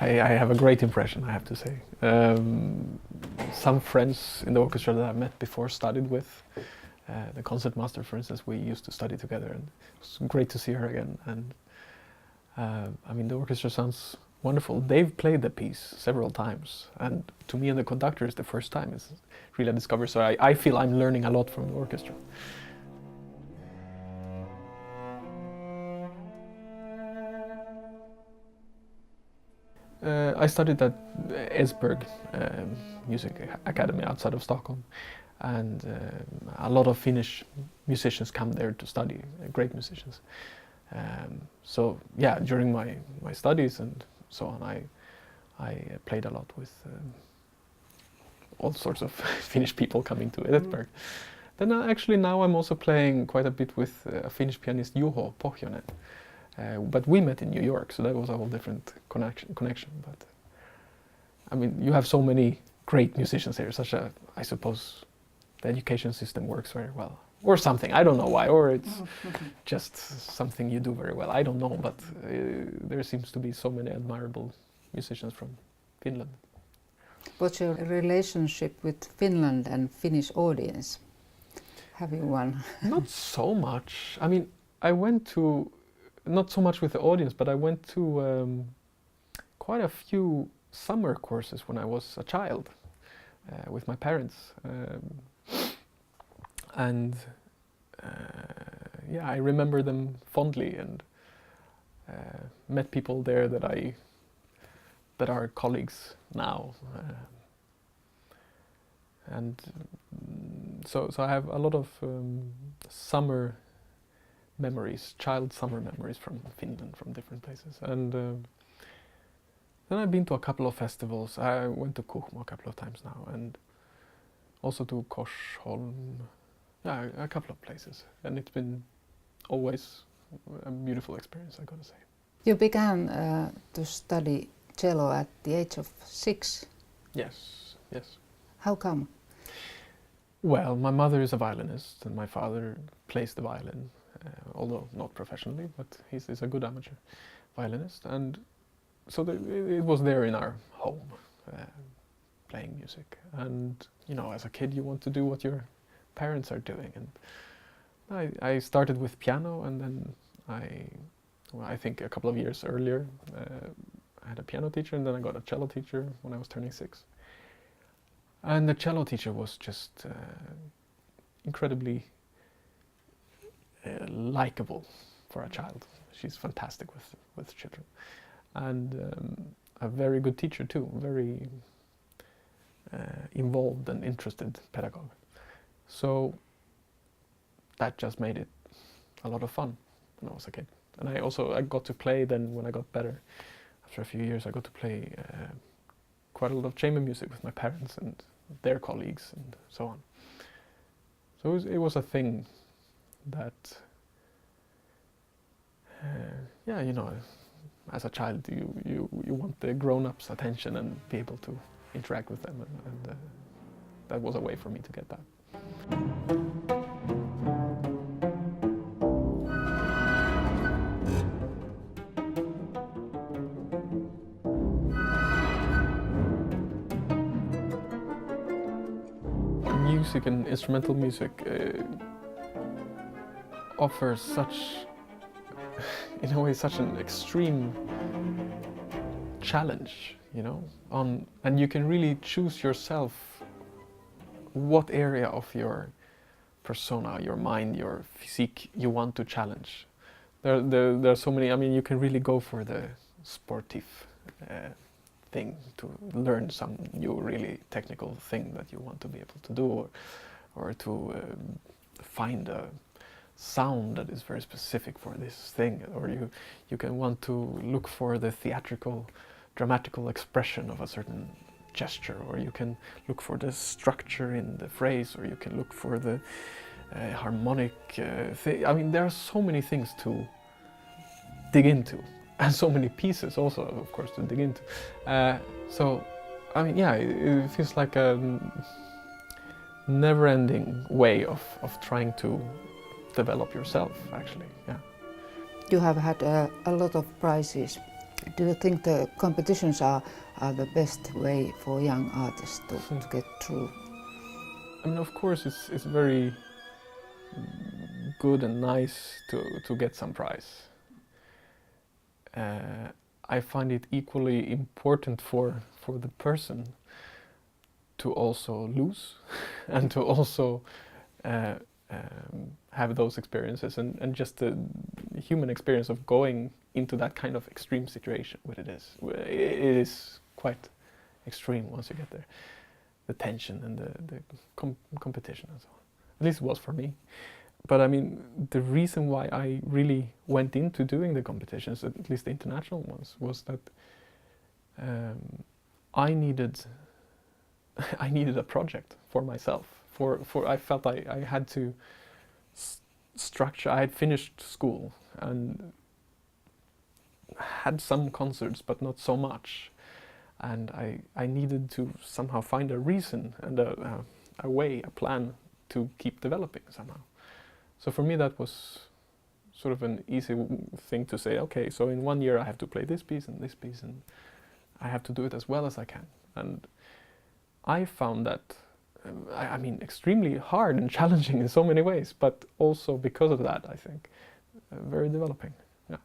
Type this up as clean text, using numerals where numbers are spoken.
I have a great impression, I have to say. Some friends in the orchestra that I met before studied with. The concertmaster, for instance, we used to study together, and it was great to see her again. And I mean, the orchestra sounds wonderful. They've played the piece several times, and to me and the conductor it's the first time. It's really a discovery, so I feel I'm learning a lot from the orchestra. I studied at Esbjerg Music Academy outside of Stockholm, and a lot of Finnish musicians come there to study, great musicians. So yeah, during my studies and so on, I played a lot with all sorts of Finnish people coming to Esbjerg. Then actually now I'm also playing quite a bit with a Finnish pianist, Juho Pohjonen. But we met in New York, so that was a whole different connection. But I mean, you have so many great musicians here. I suppose, the education system works very well, or something. I don't know why, or it's just something you do very well. I don't know, but there seems to be so many admirable musicians from Finland. What's your relationship with Finland and Finnish audience? Have you one? Not so much. I mean, I went to. Not so much with the audience, but I went to quite a few summer courses when I was a child with my parents. Yeah, I remember them fondly, and met people there that are colleagues now. So I have a lot of summer memories, child summer memories from Finland, from different places. And then I've been to a couple of festivals. I went to Kuhmo a couple of times now, and also to Korsholm. Yeah, a couple of places. And it's been always a beautiful experience, I gotta say. You began to study cello at the age of 6. Yes. How come? Well, my mother is a violinist, and my father plays the violin. Although not professionally, but he's a good amateur violinist, and so it was there in our home, playing music. And you know, as a kid, you want to do what your parents are doing, and I started with piano, and then I think a couple of years earlier, I had a piano teacher, and then I got a cello teacher when I was turning 6. And the cello teacher was just incredibly likable for a child. She's fantastic with children, and a very good teacher too, very involved and interested pedagogue. So that just made it a lot of fun when I was a kid. And I got to play then when I got better. After a few years I got to play quite a lot of chamber music with my parents and their colleagues and so on. So it was a thing that, yeah, you know, as a child you want the grown-ups' attention and be able to interact with them, and that was a way for me to get that. Music and instrumental music offers such, in a way, such an extreme challenge, you know, and you can really choose yourself what area of your persona, your mind, your physique you want to challenge. There are so many. I mean, you can really go for the sportive thing, to learn some new really technical thing that you want to be able to do, or to find a sound that is very specific for this thing, or you can want to look for the theatrical, dramatical expression of a certain gesture, or you can look for the structure in the phrase, or you can look for the harmonic thing. I mean, there are so many things to dig into, and so many pieces also, of course, to dig into. So, I mean, yeah, it feels like a never-ending way of trying to develop yourself, actually, yeah. You have had a lot of prizes Do you think the competitions are the best way for young artists to get through? I mean, of course, it's very good and nice to get some prize. I find it equally important for the person to also lose and to also have those experiences and just the human experience of going into that kind of extreme situation. What it is quite extreme once you get there. The tension and the competition and so on. At least it was for me. But I mean, the reason why I really went into doing the competitions, at least the international ones, was that I needed a project for myself. I felt I had to structure. I had finished school and had some concerts, but not so much. And I needed to somehow find a reason and a way, a plan to keep developing somehow. So for me that was sort of an easy thing to say, okay, so in 1 year I have to play this piece and I have to do it as well as I can. And I found that, I mean, extremely hard and challenging in so many ways, but also because of that, I think, very developing. Yeah.